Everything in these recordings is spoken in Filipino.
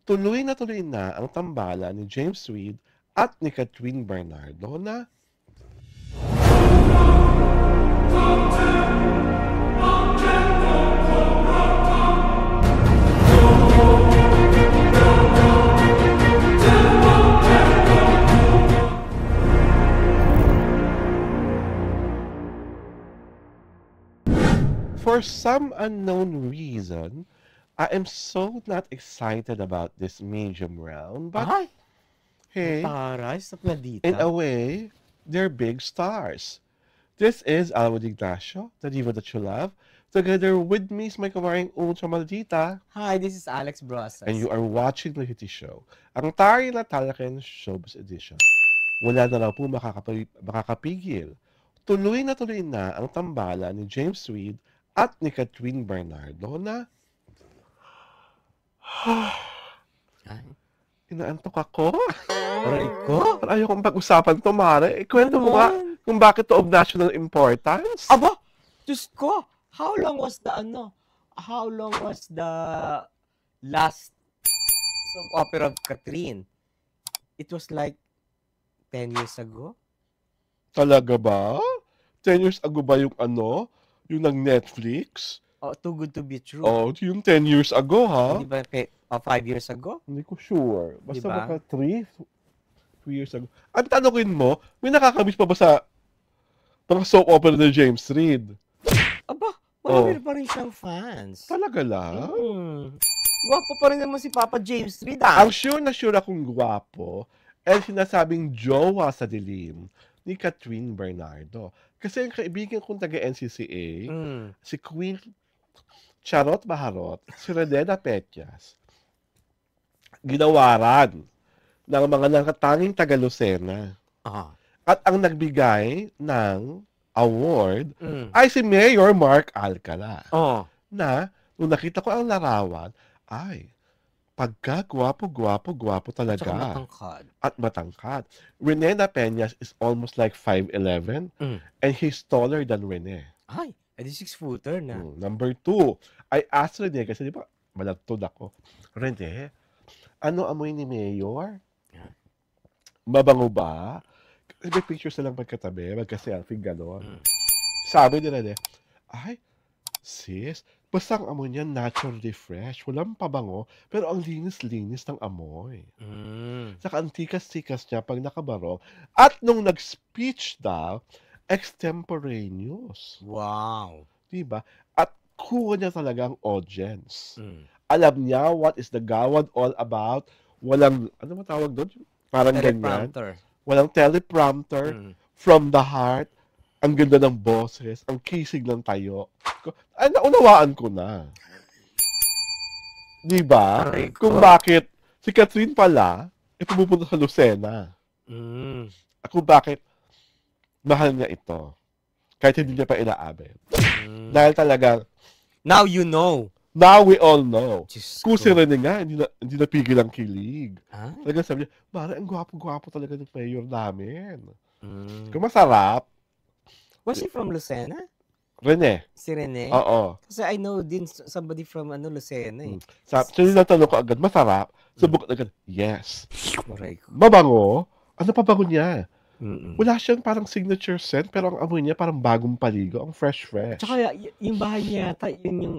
Tuloy na ang tambalan ni James Reid at ni Catherine Bernardo na for some unknown reason, I am so not excited about this medium round, but Ay, hey, taray, sa planeta. in a way, they're big stars. This is Alvin Ignacio, the diva that you love. Together with me is my kawaring Ultra Maldita, Hi, this is Alex Brosas. and you are watching The Hitty Show, ang tayo na Talaken Showbiz Edition. Wala na raw po makakapigil. Tuloy na ang tambalan ni James Reid at ni Catherine Bernardo na Ay, inaantok ako. aray ko? Parang ayokong pag-usapan to, Mare. Kwento mo nga kung bakit to of national importance. Aba, Diyos ko, how long was the last soap opera of Catherine? It was like 10 years ago? Talaga ba? 10 years ago ba yung yung nag-Netflix? Oh, Too Good to Be True. Oh, yung 10 years ago, ha? Hindi ba 5 years ago? Hindi ko sure. Basta Diba? baka 3 years ago. Ang tanongin mo, may nakakamiss pa ba sa mga soap opera ni James Reid? Aba, marami pa rin siyang fans. Talaga lang? Gwapo pa rin naman si Papa James Reid, ah. Ang sure na sure akong gwapo ay sinasabing jowa sa dilim ni Catherine Bernardo. Kasi ang kaibigan kong taga-NCCA, si Queen Charot Baharot, si Redena Petias, ginawaran ng mga nakatanging taga-Lucena. At ang nagbigay ng award ay si Mayor Mark Alcala. Na, nung nakita ko ang larawan, ay, pagka gwapo talaga. Tsaka matangkad. At matangkad. Rene Peñas is almost like 5'11", and he's taller than Rene. Ay, edi 6-footer na. Number 2, I asked Rene, kasi di ba, malagtod ako. Rene, ano amoy ni Mayor? Mabango ba? Kasi may pictures na lang magkatabi, magka-selfie, gano'n. Sabi ni Rene, ay, sis, basta ang amoy niya naturally fresh. Walang pabango, pero ang linis-linis ng amoy. Saka ang tikas-tikas niya pag nakabarong. At nung nag-speech daw, extemporaneous. Wow. Diba? At kuha niya talaga ang audience. Alam niya what is the gawad all about. Walang, ano matawag doon? Parang ganyan. Walang teleprompter. From the heart. Ang ganda ng boses. Ang kisig ng tayo. Ay, naunawaan ko na. Diba? Kung bakit si Catherine pala, pumupunta sa Lucena. Kung bakit mahal niya ito. Kahit hindi niya pa inaabot. Dahil talagang, now you know. Now we all know. Diyos Kung ko. si Rene nga, hindi napigil ang kilig. Ah? Talagang sabi niya, Mara, ang gwapo-gwapo talaga ng mayor namin. Kung masarap, Was he from Lucena? Rene. Si Rene? Oo. Kasi I know din somebody from Lucena eh. So, natanong ko agad, masarap? Subok agad, yes. Aray ko. Mabango? Ano pa bango niya? Wala siyang parang signature scent, pero ang amoy niya parang bagong paligo. Ang fresh-fresh. Tsaka yung bahay niya yata, yun yung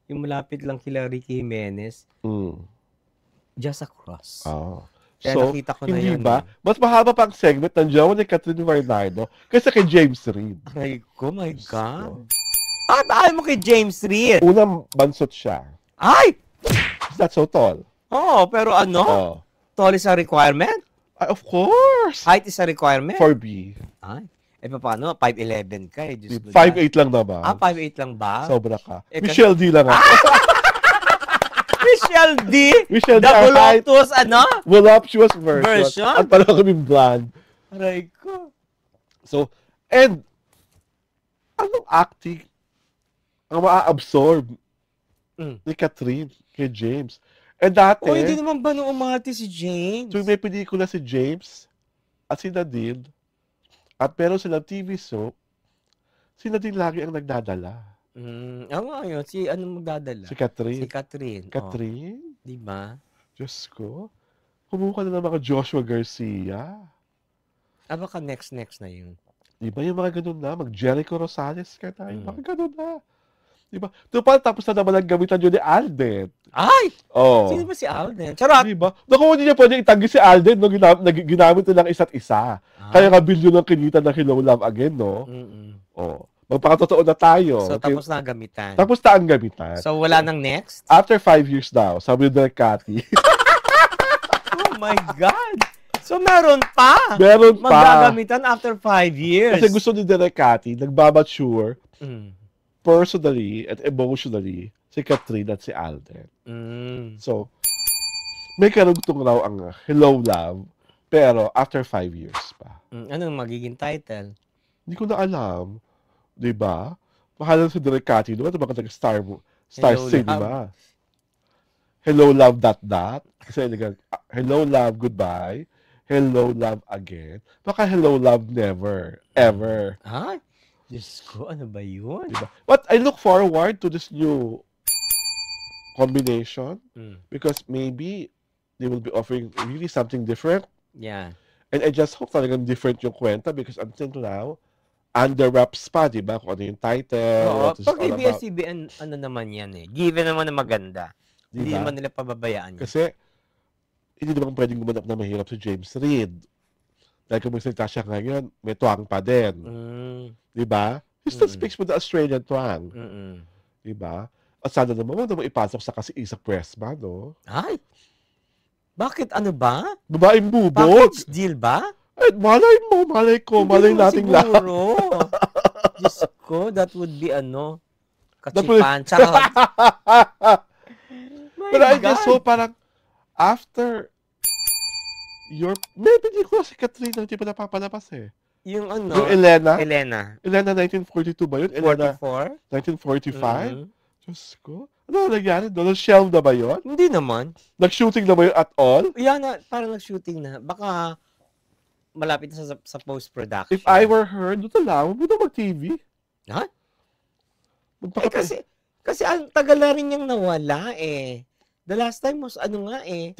yung malapit lang kila Ricky Jimenez. Just across. Oo. Kaya So, nakita ko na hindi yun. ba? Mas mahaba pa ang segment ng jowa ni Catherine Bernardo kaysa kay James Reid. Aray ko, my God. Ayaw mo kay James Reid? Unang bansot siya. Ay! He's not so tall. Oo, pero ano? Tall is a requirement? Ay, of course! Height is a requirement? 4B. Ay. Paano? 5'11" ka eh. Diyos ko. 5'8 lang naman. 5'8 lang ba? Sobra ka. Kasi- Michelle D lang ako. Michelle D! Michelle D, The our height, Voluptuous, voluptuous version. Version? At parang kami blonde. Aray ko. So, and, anong acting ang maa-absorb ni Catherine kay James? Eh dati, Hindi naman ba nung umarte si James? so may pelikula si James at si Nadine, at meron silang TV soap, si Nadine lagi ang nagdadala. Oo nga yun. Si ano magdadala? Si Catherine. Si Catherine. Catherine? Di ba? Diyos ko. Kumuha na ng mga Joshua Garcia. Baka next na yun. Di ba yung mga ganun na? Mag-Jericho Rosales ka tayo. Mm. Mga ganun na. Di ba? Ito pa, tapos na naman ang gamitan yun ni Alden. Ay! Oh. Sino ba si Alden? Charot! Di ba? Naku, hindi niya pwede itanggi si Alden no? Ginamit nilang isa't isa. Kaya nga bilyon ang kinita ng Hello Love Again, no? Oh. Magpakatotoo na tayo. So, tapos na ang gamitan. Tapos na ang gamitan. So, wala nang next? After 5 years daw, sabi ni Direk Cathy. Oh my God! So, meron pa! Meron pa. Magagamitan after 5 years. Kasi gusto ni Direk Cathy, nagmamature Mm. personally and emotionally si Catherine at si Alden. Mm. So, may karugtong raw ang Hello Love, pero after 5 years pa. Anong magiging title? Hindi ko na alam. Diba? Mahalan si Direk Cathy doon. Ito baka nag-Star Hello Cinema. Hello Love ... Kasi Hello Love Goodbye. Hello Love Again. Baka Hello Love Never. Ever. Ay, Diyos ko, ano ba yun? Diba? But I look forward to this new combination because maybe they will be offering really something different. Yeah. And I just hope talagang different yung kwenta because until now, under wraps pa, di ba? Kung ano yung title, Oo, what is pag all about. ABS-CBN, ano naman yan eh. Given naman na maganda. Hindi Diba? naman nila pababayaan yan. Kasi, hindi naman pwedeng gumanap na mahirap si James Reid. Dahil kung magsalita siya ngayon, may twang pa din. Di ba? He still speaks with the Australian twang. Di ba? At sana naman mo ipasok sa kasi Isaac Pressman, no? Ay! Bakit ano ba? Babaeng bubog. Package deal ba? Ay, malay mo, malay ko, malay nating lahat. Siguro. Diyos ko, that would be ano, kachipan. Charot. Pero I guess so, parang, after maybe di ko si Katrina hindi pa napapalabas eh. Yung ano? Yung Elena? Elena 1942 ba yun? Elena 44? 1945? Diyos ko. Ano nangyari doon? Shelve na ba yun? Hindi naman. Nag-shooting na ba yun at all? Yan na, parang nag-shooting na. Baka malapit na sa post-production. If I were her, doon na lang. Huwag mo na mag-TV. Ha? Kasi ang tagal na rin niyang nawala eh. The last time was ano nga eh.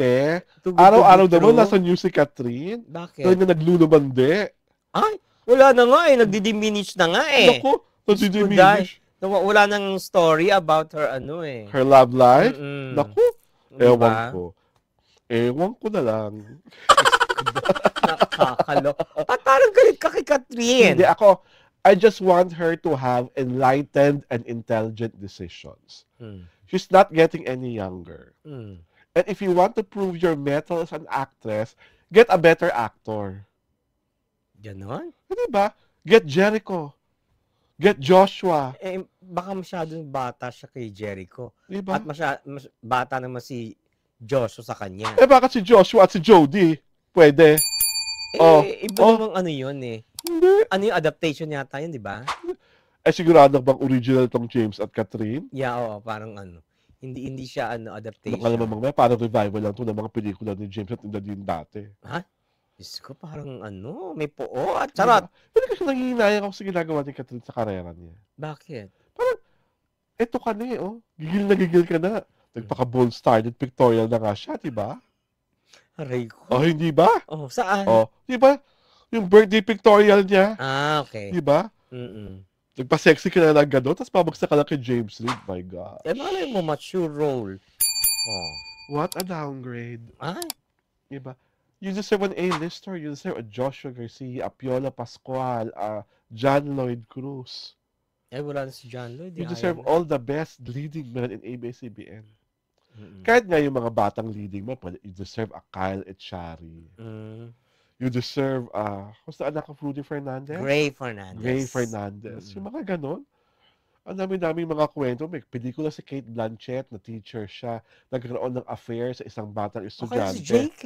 Araw-araw naman nasa news si Catherine. Bakit? Kaya nga naglulumande. Ay, wala na nga eh. Nagdi-diminish na nga eh. Naku, nagdi-diminish. Wala nang story about her ano eh. Her love life? Naku, Diba? Ewan ko na lang. Nakakalo. At parang galit ka kay Catherine. Hindi ako, I just want her to have enlightened and intelligent decisions. She's not getting any younger. And if you want to prove your mettle as an actress, get a better actor. Ganon? Hindi ba? Get Jericho. Get Joshua. Eh, baka masyadong bata siya kay Jericho. Diba? At bata naman si Joshua sa kanya. Eh, bakit si Joshua at si Jody? Pwede. Iba namang ano yun eh. Hindi. Ano yung adaptation yata yun, di ba? Eh, sigurado bang original tong James at Catherine? Yeah, oo, parang ano. Hindi siya ano, adaptation. Baka naman mga parang revival lang to ng mga pelikula ni James at Nadine dati. Ha? Diyos ko, parang ano, may poo at charot. Hindi kasi nangihinayang ako sa ginagawa ni Catherine sa karera niya. Bakit? Parang, eto ka na eh, oh. Gigil ka na. Nagpaka-bold started pictorial na nga siya, di ba? Aray ko. Oh, hindi ba? Oh, saan? Oh, di ba? Yung birthday pictorial niya. Okay. Di ba? Nagpa-sexy ka na lang gano'n, tapos pabagsak ka lang kay James Reid. My God. Eh, malay mo, mature role. Oh. What a downgrade. Ay. Di ba? You deserve an A-lister. You deserve a Joshua Garcia, a Piola Pascual, a John Lloyd Cruz. Eh, wala na si John Lloyd. You deserve all the best leading men in ABS-CBN. Kahit nga yung mga batang leading men, you deserve a Kyle Echari. You deserve, what's the anak of Rudy Fernandez? Gray Fernandez. Yung mga ganon. Ang dami-dami mga kwento. May pelikula si Kate Blanchett na teacher siya. Nagkaroon ng affair sa isang batang estudyante. Okay, si JK.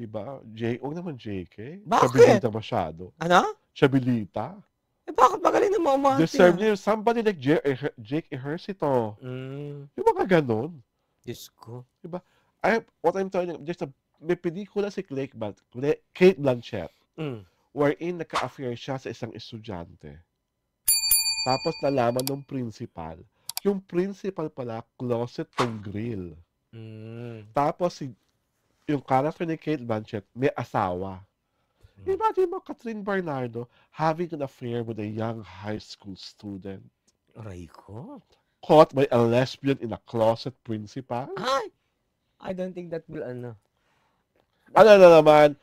Diba? Huwag naman JK. Bakit? Chabilita masyado. Ano? Chabilita. Eh, bakit magaling na maumahati? Deserve niya somebody like Jake Ejercito. Yung mga ganon. Diyos ko. Diba? What I'm telling you, may pelikula si Kate Blanchett wherein nagka-affair siya sa isang estudyante. Tapos nalaman ng principal. Yung principal pala, closet tong grill. Tapos si yung character ni Kate Blanchett may asawa. Imagine mo, Catherine Bernardo having an affair with a young high school student. Aray ko. Caught by a lesbian in a closet principal. Ay! I don't think that will, ano. Ano na naman,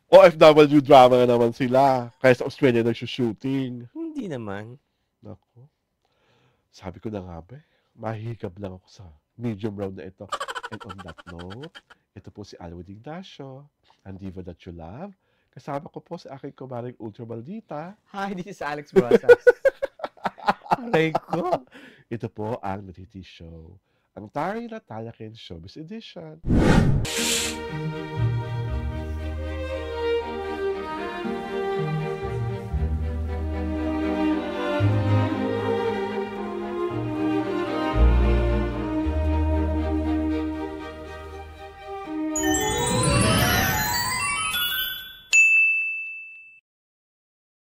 OFW drama na naman sila. Kaya sa Australia nagsushooting. Hindi naman. Naku. Sabi ko na nga ba, mahihikab lang ako sa medium round na ito. And on that note, ito po si Alwin Ignacio, ang diva that you love. Kasama ko po sa aking kumaring Ultra Maldita. Hi, this is Alex Brasas. Aray ko. Ito po ang Natiti Show. Ang Taray na Talakin Showbiz Edition.